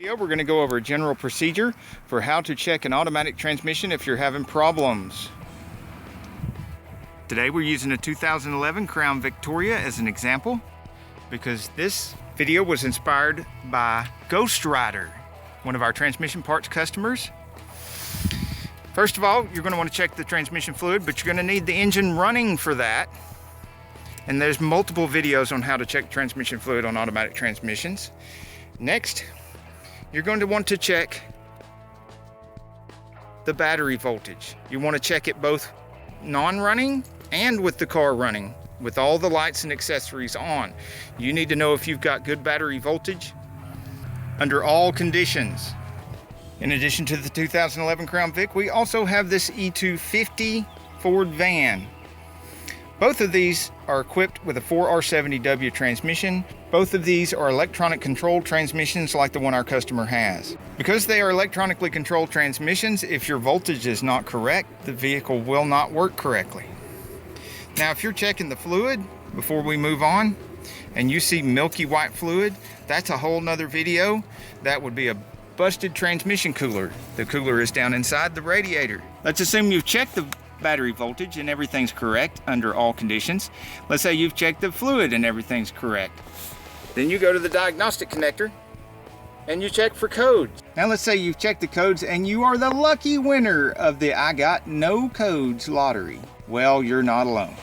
We're going to go over a general procedure for how to check an automatic transmission if you're having problems. Today we're using a 2011 Crown Victoria as an example because this video was inspired by Ghost Rider, one of our transmission parts customers. First of all, you're going to want to check the transmission fluid, but you're going to need the engine running for that. And there's multiple videos on how to check transmission fluid on automatic transmissions. Next, you're going to want to check the battery voltage. You want to check it both non-running and with the car running, with all the lights and accessories on. You need to know if you've got good battery voltage under all conditions. In addition to the 2011 Crown Vic, we also have this E250 Ford van. Both of these are equipped with a 4R70W transmission. Both of these are electronic controlled transmissions like the one our customer has. Because they are electronically controlled transmissions, if your voltage is not correct, the vehicle will not work correctly. Now, if you're checking the fluid before we move on, and you see milky white fluid, that's a whole nother video. That would be a busted transmission cooler. The cooler is down inside the radiator. Let's assume you've checked the battery voltage and everything's correct under all conditions. Let's say you've checked the fluid and everything's correct. Then you go to the diagnostic connector and you check for codes. Now let's say you've checked the codes and you are the lucky winner of the I Got No Codes lottery. Well, you're not alone.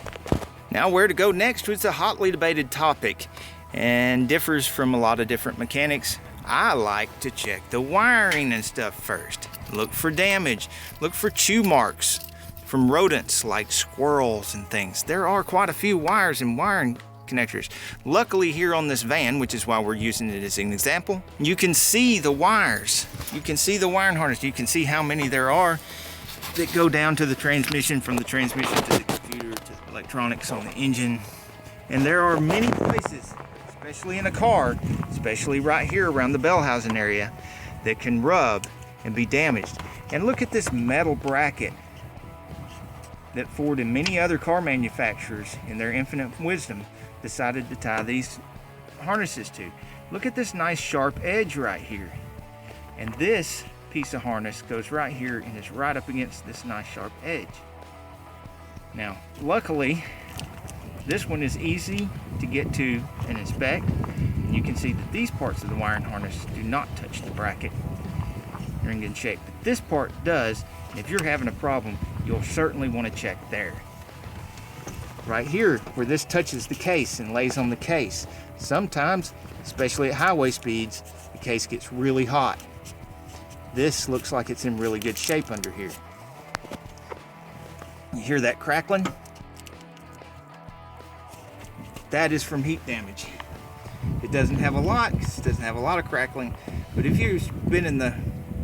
Now where to go next was a hotly debated topic and differs from a lot of different mechanics. I like to check the wiring and stuff first. Look for damage, look for chew marks from rodents like squirrels and things. There are quite a few wires and wiring connectors. Luckily here on this van, which is why we're using it as an example, you can see the wires. You can see the wiring harness. You can see how many there are that go down to the transmission, from the transmission to the computer to the electronics on the engine. And there are many places, especially in a car, especially right here around the bell housing area, that can rub and be damaged. And look at this metal bracket that Ford and many other car manufacturers, in their infinite wisdom, decided to tie these harnesses to. Look at this nice sharp edge right here. And this piece of harness goes right here and is right up against this nice sharp edge. Now, luckily, this one is easy to get to and inspect. And you can see that these parts of the wiring harness do not touch the bracket. They're in good shape. But this part does. And if you're having a problem, you'll certainly want to check there. Right here, where this touches the case and lays on the case. Sometimes, especially at highway speeds, the case gets really hot. This looks like it's in really good shape under here. You hear that crackling? That is from heat damage. It doesn't have a lot, because it doesn't have a lot of crackling, but if you've been in the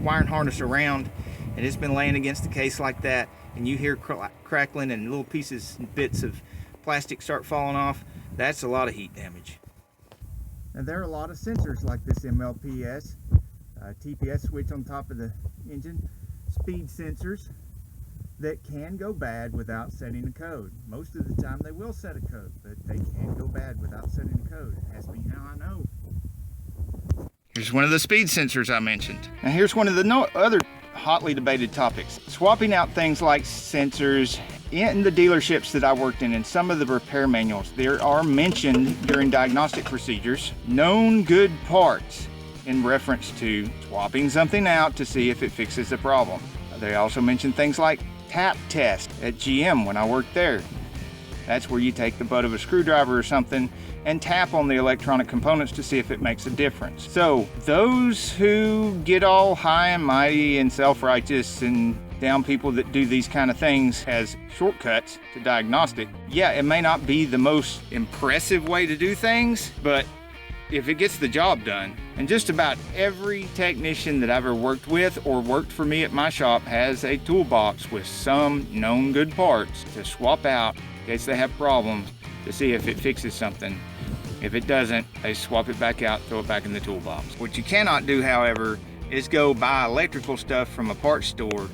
wiring harness around and it's been laying against the case like that, and you hear crackling and little pieces and bits of plastic start falling off, that's a lot of heat damage. And there are a lot of sensors like this MLPS, TPS switch on top of the engine, speed sensors that can go bad without setting a code. Most of the time they will set a code, but they can go bad without setting a code. Ask me how I know. Here's one of the speed sensors I mentioned. Now here's one of the other hotly debated topics. Swapping out things like sensors in the dealerships that I worked in some of the repair manuals, there are mentioned during diagnostic procedures known good parts in reference to swapping something out to see if it fixes the problem. They also mention things like tap test at GM when I worked there. That's where you take the butt of a screwdriver or something and tap on the electronic components to see if it makes a difference. So those who get all high and mighty and self-righteous and down people that do these kind of things as shortcuts to diagnostic, yeah, it may not be the most impressive way to do things, but if it gets the job done. And just about every technician that I've ever worked with or worked for me at my shop has a toolbox with some known good parts to swap out in case they have problems, to see if it fixes something. If it doesn't, they swap it back out, throw it back in the toolbox. What you cannot do, however, is go buy electrical stuff from a parts store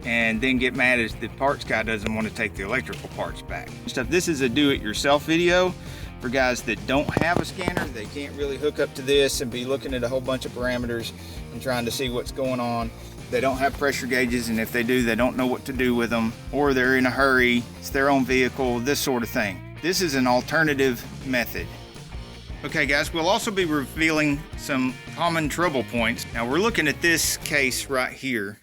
and then get mad as the parts guy doesn't want to take the electrical parts back. This is a do-it-yourself video, for guys that don't have a scanner. They can't really hook up to this and be looking at a whole bunch of parameters and trying to see what's going on. They don't have pressure gauges, and if they do, they don't know what to do with them, or they're in a hurry, it's their own vehicle, this sort of thing. This is an alternative method. Okay guys, we'll also be revealing some common trouble points. Now we're looking at this case right here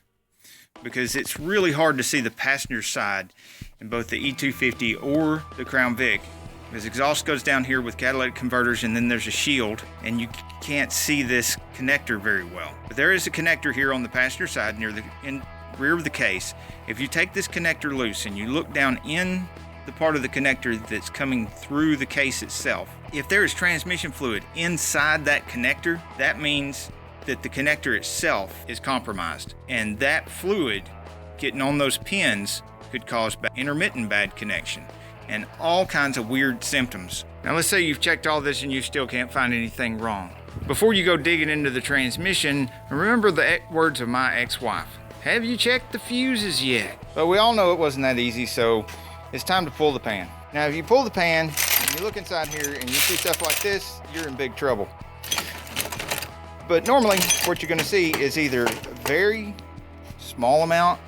because it's really hard to see the passenger side in both the E250 or the Crown Vic. This exhaust goes down here with catalytic converters, and then there's a shield, and you can't see this connector very well. But there is a connector here on the passenger side near the rear of the case. If you take this connector loose and you look down in the part of the connector that's coming through the case itself, if there is transmission fluid inside that connector, that means that the connector itself is compromised, and that fluid getting on those pins could cause intermittent bad connection and all kinds of weird symptoms. Now let's say you've checked all this and you still can't find anything wrong. Before you go digging into the transmission, remember the words of my ex-wife. Have you checked the fuses yet? But we all know it wasn't that easy, so it's time to pull the pan. Now if you pull the pan and you look inside here and you see stuff like this, you're in big trouble. But normally what you're gonna see is either a very small amount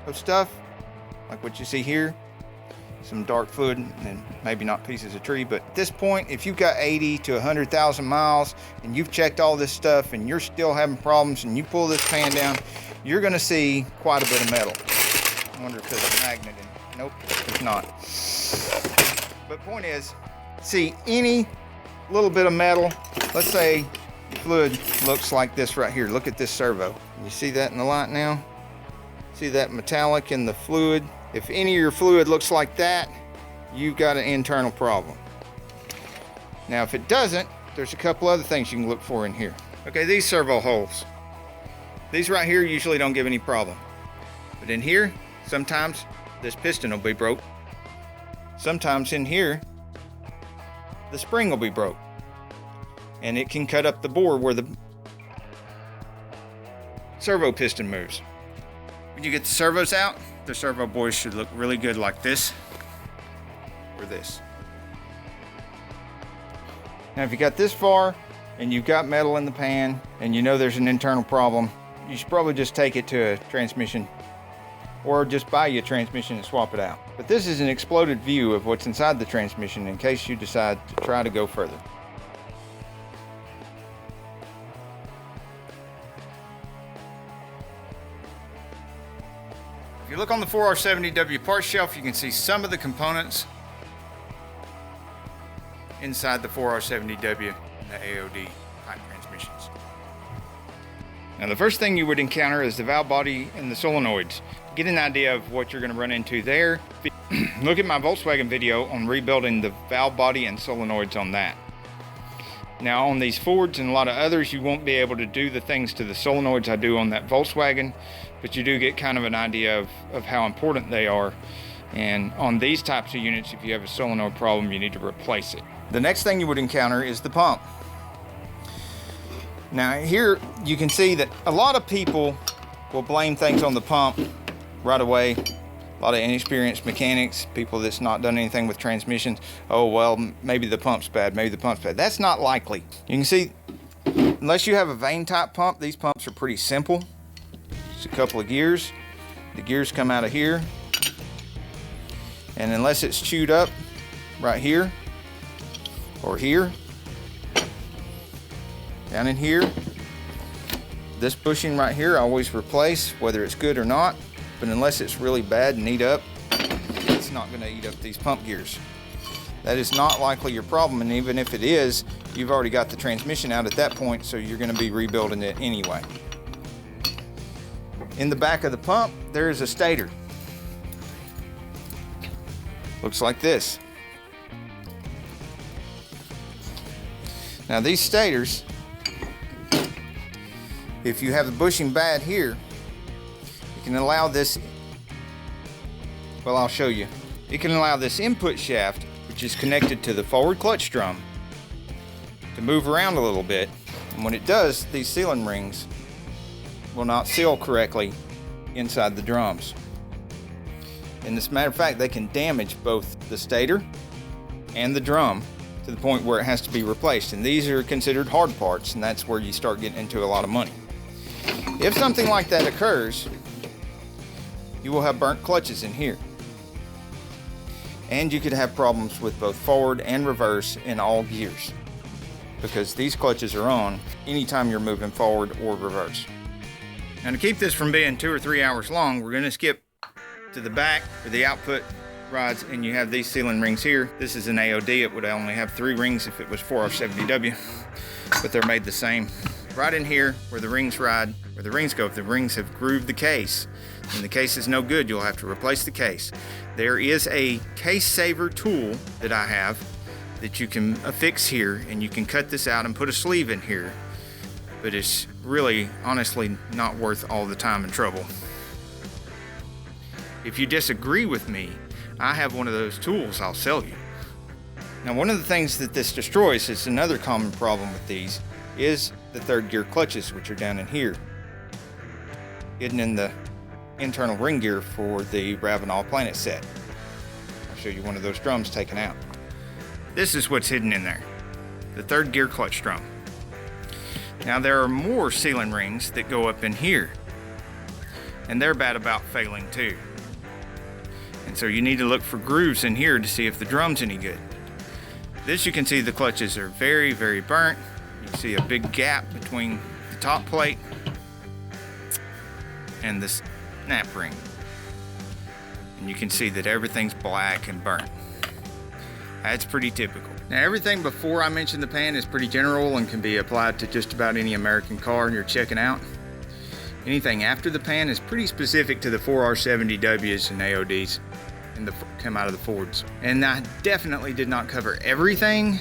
of stuff, like what you see here, some dark fluid and maybe not pieces of tree. But at this point, if you've got 80 to 100,000 miles and you've checked all this stuff and you're still having problems and you pull this pan down, you're gonna see quite a bit of metal. I wonder if there's a magnet in it. Nope, there's not. But point is, see any little bit of metal, let's say fluid looks like this right here. Look at this servo. You see that in the light now? See that metallic in the fluid? If any of your fluid looks like that, you've got an internal problem. Now, if it doesn't, there's a couple other things you can look for in here. Okay, these servo holes. These right here usually don't give any problem. But in here, sometimes this piston will be broke. Sometimes in here, the spring will be broke. And it can cut up the bore where the servo piston moves. When you get the servos out, the servo boys should look really good like this or this. Now if you got this far and you've got metal in the pan and you know there's an internal problem, you should probably just take it to a transmission or just buy you a transmission and swap it out. But this is an exploded view of what's inside the transmission in case you decide to try to go further. If you look on the 4R70W parts shelf, you can see some of the components inside the 4R70W and the AOD type transmissions. Now the first thing you would encounter is the valve body and the solenoids. Get an idea of what you're going to run into there. Look at my Volkswagen video on rebuilding the valve body and solenoids on that. Now on these Fords and a lot of others, you won't be able to do the things to the solenoids I do on that Volkswagen, but you do get kind of an idea of how important they are. And on these types of units, if you have a solenoid problem, you need to replace it. The next thing you would encounter is the pump. Now here you can see that a lot of people will blame things on the pump right away. A lot of inexperienced mechanics, people that's not done anything with transmissions. Oh, well, maybe the pump's bad, maybe the pump's bad. That's not likely. You can see, unless you have a vane type pump, these pumps are pretty simple. Just a couple of gears. The gears come out of here. And unless it's chewed up right here or here, down in here, this bushing right here I always replace, whether it's good or not. But unless it's really bad and eat up, it's not going to eat up these pump gears. That is not likely your problem, and even if it is, you've already got the transmission out at that point, so you're going to be rebuilding it anyway. In the back of the pump, there is a stator. Looks like this. Now these stators, if you have the bushing bad here, you can allow this, well, I'll show you. You can allow this input shaft, which is connected to the forward clutch drum, to move around a little bit. And when it does, these sealing rings will not seal correctly inside the drums. And as a matter of fact, they can damage both the stator and the drum to the point where it has to be replaced. And these are considered hard parts, and that's where you start getting into a lot of money. If something like that occurs, you will have burnt clutches in here. And you could have problems with both forward and reverse in all gears, because these clutches are on anytime you're moving forward or reverse. Now, to keep this from being 2 or 3 hours long, we're going to skip to the back for the output rods, and you have these sealing rings here. This is an AOD. It would only have 3 rings if it was 4R70W, but they're made the same. Right in here where the rings ride, where the rings go, if the rings have grooved the case and the case is no good, you'll have to replace the case. There is a case saver tool that I have that you can affix here, and you can cut this out and put a sleeve in here, but it's really honestly not worth all the time and trouble. If you disagree with me, I have one of those tools I'll sell you. Now, one of the things that this destroys, is another common problem with these, is the third gear clutches, which are down in here, hidden in the internal ring gear for the Ravenel Planet set. I'll show you one of those drums taken out. This is what's hidden in there, the third gear clutch drum. Now, there are more sealing rings that go up in here, and they're bad about failing too. And so you need to look for grooves in here to see if the drum's any good. This, you can see the clutches are very, very burnt. You can see a big gap between the top plate and the snap ring. And you can see that everything's black and burnt. That's pretty typical. Now, everything before I mentioned the pan is pretty general and can be applied to just about any American car you're checking out. Anything after the pan is pretty specific to the 4R70Ws and AODs and the come out of the Fords. And I definitely did not cover everything,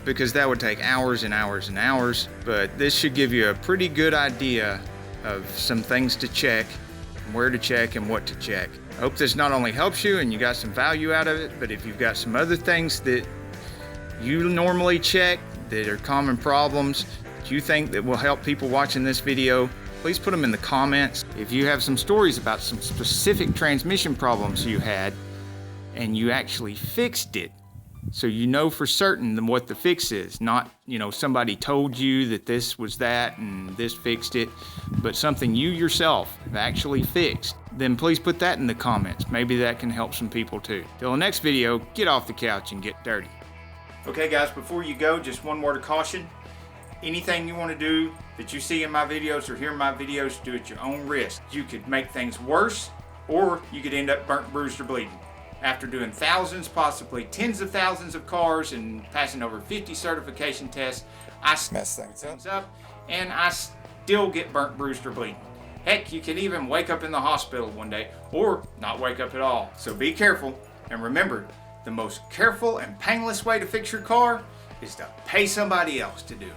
because that would take hours and hours and hours, but this should give you a pretty good idea of some things to check, where to check, and what to check. I hope this not only helps you and you got some value out of it, but if you've got some other things that you normally check that are common problems that you think that will help people watching this video, please put them in the comments. If you have some stories about some specific transmission problems you had and you actually fixed it, so you know for certain what the fix is, not, somebody told you that this was that and this fixed it, but something you yourself have actually fixed, then please put that in the comments. Maybe that can help some people too. Till the next video, get off the couch and get dirty. Okay guys, before you go, just one word of caution. Anything you want to do that you see in my videos or hear in my videos, do at your own risk. You could make things worse, or you could end up burnt, bruised, or bleeding. After doing thousands, possibly tens of thousands of cars and passing over 50 certification tests, I mess things up, and I still get burnt, bruised, or bleeding. Heck, you can even wake up in the hospital one day, or not wake up at all. So be careful, and remember, the most careful and painless way to fix your car is to pay somebody else to do it.